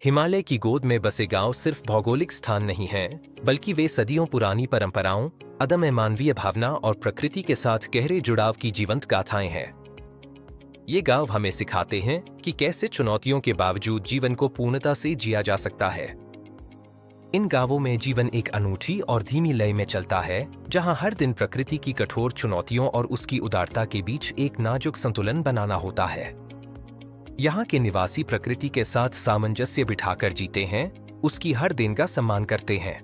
हिमालय की गोद में बसे गांव सिर्फ भौगोलिक स्थान नहीं हैं, बल्कि वे सदियों पुरानी परंपराओं, अदम्य मानवीय भावना और प्रकृति के साथ गहरे जुड़ाव की जीवंत गाथाएं हैं। ये गांव हमें सिखाते हैं कि कैसे चुनौतियों के बावजूद जीवन को पूर्णता से जिया जा सकता है। इन गांवों में जीवन एक अनूठी और धीमी लय में चलता है, जहां हर दिन प्रकृति की कठोर चुनौतियों और उसकी उदारता के बीच एक नाजुक संतुलन बनाना होता है। यहाँ के निवासी प्रकृति के साथ सामंजस्य बिठाकर जीते हैं, उसकी हर देन का सम्मान करते हैं।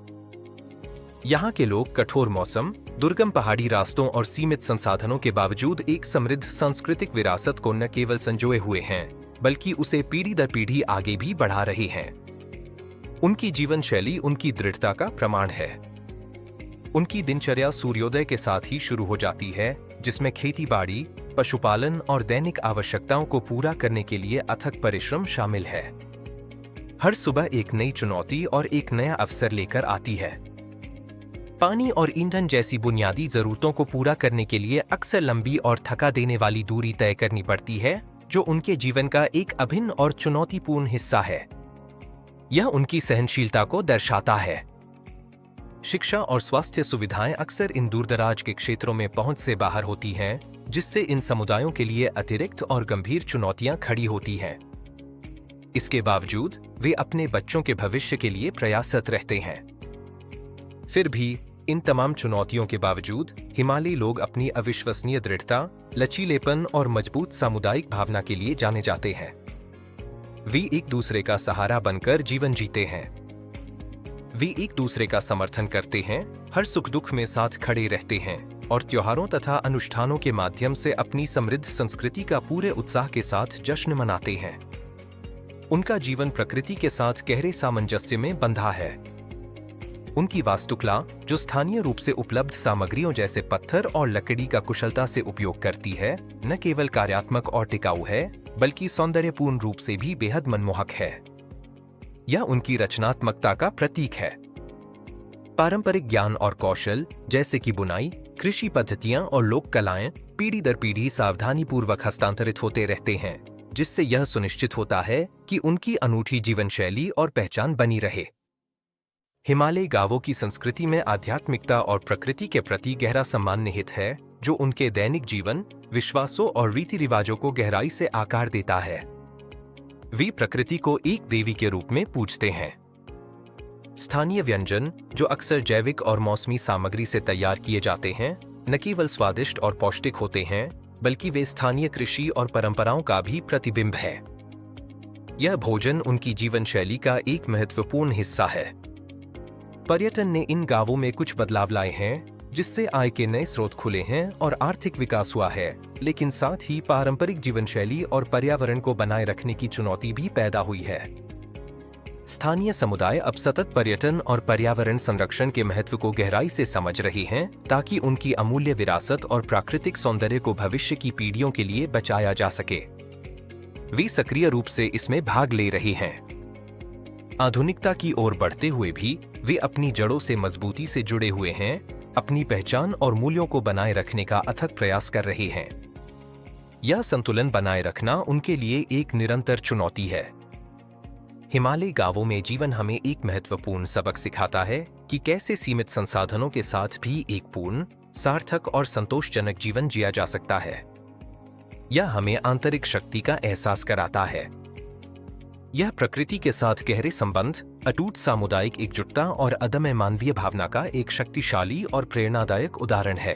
यहाँ के लोग कठोर मौसम, दुर्गम पहाड़ी रास्तों और सीमित संसाधनों के बावजूद एक समृद्ध सांस्कृतिक विरासत को न केवल संजोए हुए हैं, बल्कि उसे पीढ़ी दर पीढ़ी आगे भी बढ़ा रहे हैं। उनकी जीवन शैली उनकी दृढ़ता का प्रमाण है। उनकी दिनचर्या सूर्योदय के साथ ही शुरू हो जाती है, जिसमें खेती बाड़ी, पशुपालन और दैनिक आवश्यकताओं को पूरा करने के लिए अथक परिश्रम शामिल है। हर सुबह एक नई चुनौती और एक नया अवसर लेकर आती है। पानी और ईंधन जैसी बुनियादी जरूरतों को पूरा करने के लिए अक्सर लंबी और थका देने वाली दूरी तय करनी पड़ती है, जो उनके जीवन का एक अभिन्न और चुनौतीपूर्ण हिस्सा है। यह उनकी सहनशीलता को दर्शाता है। शिक्षा और स्वास्थ्य सुविधाएं अक्सर इन दूरदराज के क्षेत्रों में पहुंच से बाहर होती हैं, जिससे इन समुदायों के लिए अतिरिक्त और गंभीर चुनौतियां खड़ी होती हैं। इसके बावजूद वे अपने बच्चों के भविष्य के लिए प्रयासरत रहते हैं। फिर भी इन तमाम चुनौतियों के बावजूद हिमालयी लोग अपनी अविश्वसनीय दृढ़ता, लचीलेपन और मजबूत सामुदायिक भावना के लिए जाने जाते हैं। वे एक दूसरे का सहारा बनकर जीवन जीते हैं। वे एक दूसरे का समर्थन करते हैं, हर सुख दुख में साथ खड़े रहते हैं और त्योहारों तथा अनुष्ठानों के माध्यम से अपनी समृद्ध संस्कृति का पूरे उत्साह के साथ जश्न मनाते हैं। उनका जीवन प्रकृति के साथ गहरे सामंजस्य में बंधा है। उनकी वास्तुकला, जो स्थानीय रूप से उपलब्ध सामग्रियों जैसे पत्थर और लकड़ी का कुशलता से उपयोग करती है, न केवल कार्यात्मक और टिकाऊ है, बल्कि सौंदर्यपूर्ण रूप से भी बेहद मनमोहक है। यह उनकी रचनात्मकता का प्रतीक है। पारंपरिक ज्ञान और कौशल, जैसे कि बुनाई, कृषि पद्धतियां और लोक कलाएं, पीढ़ी दर पीढ़ी सावधानीपूर्वक हस्तांतरित होते रहते हैं, जिससे यह सुनिश्चित होता है कि उनकी अनूठी जीवन शैली और पहचान बनी रहे। हिमालयी गांवों की संस्कृति में आध्यात्मिकता और प्रकृति के प्रति गहरा सम्मान निहित है, जो उनके दैनिक जीवन, विश्वासों और रीति रिवाजों को गहराई से आकार देता है। वे प्रकृति को एक देवी के रूप में पूजते हैं। स्थानीय व्यंजन, जो अक्सर जैविक और मौसमी सामग्री से तैयार किए जाते हैं, न केवल स्वादिष्ट और पौष्टिक होते हैं, बल्कि वे स्थानीय कृषि और परंपराओं का भी प्रतिबिंब है। यह भोजन उनकी जीवन शैली का एक महत्वपूर्ण हिस्सा है। पर्यटन ने इन गांवों में कुछ बदलाव लाए हैं, जिससे आय के नए स्रोत खुले हैं और आर्थिक विकास हुआ है, लेकिन साथ ही पारंपरिक जीवन शैली और पर्यावरण को बनाए रखने की चुनौती भी पैदा हुई है। स्थानीय समुदाय अब सतत पर्यटन और पर्यावरण संरक्षण के महत्व को गहराई से समझ रहे हैं, ताकि उनकी अमूल्य विरासत और प्राकृतिक सौंदर्य को भविष्य की पीढ़ियों के लिए बचाया जा सके। वे सक्रिय रूप से इसमें भाग ले रहे हैं। आधुनिकता की ओर बढ़ते हुए भी वे अपनी जड़ों से मजबूती से जुड़े हुए हैं, अपनी पहचान और मूल्यों को बनाए रखने का अथक प्रयास कर रहे हैं। यह संतुलन बनाए रखना उनके लिए एक निरंतर चुनौती है। हिमालयी गांवों में जीवन हमें एक महत्वपूर्ण सबक सिखाता है कि कैसे सीमित संसाधनों के साथ भी एक पूर्ण, सार्थक और संतोषजनक जीवन जिया जा सकता है। यह हमें आंतरिक शक्ति का एहसास कराता है। यह प्रकृति के साथ गहरे संबंध, अटूट सामुदायिक एकजुटता और अदम्य मानवीय भावना का एक शक्तिशाली और प्रेरणादायक उदाहरण है।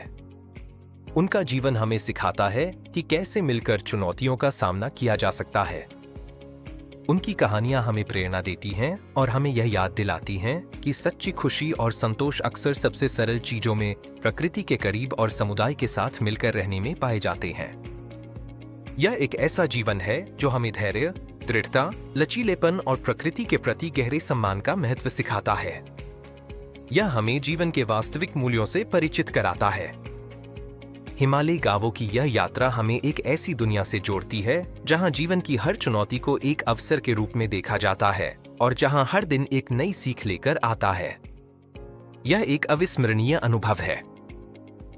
उनका जीवन हमें सिखाता है कि कैसे मिलकर चुनौतियों का सामना किया जा सकता है। उनकी कहानियां हमें प्रेरणा देती हैं और हमें यह याद दिलाती हैं कि सच्ची खुशी और संतोष अक्सर सबसे सरल चीजों में, प्रकृति के करीब और समुदाय के साथ मिलकर रहने में पाए जाते हैं। यह एक ऐसा जीवन है जो हमें धैर्य, दृढ़ता, लचीलेपन और प्रकृति के प्रति गहरे सम्मान का महत्व सिखाता है। यह हमें जीवन के वास्तविक मूल्यों से परिचित कराता है। हिमालयी गांवों की यह यात्रा हमें एक ऐसी दुनिया से जोड़ती है, जहां जीवन की हर चुनौती को एक अवसर के रूप में देखा जाता है और जहां हर दिन एक नई सीख लेकर आता है। यह एक अविस्मरणीय अनुभव है।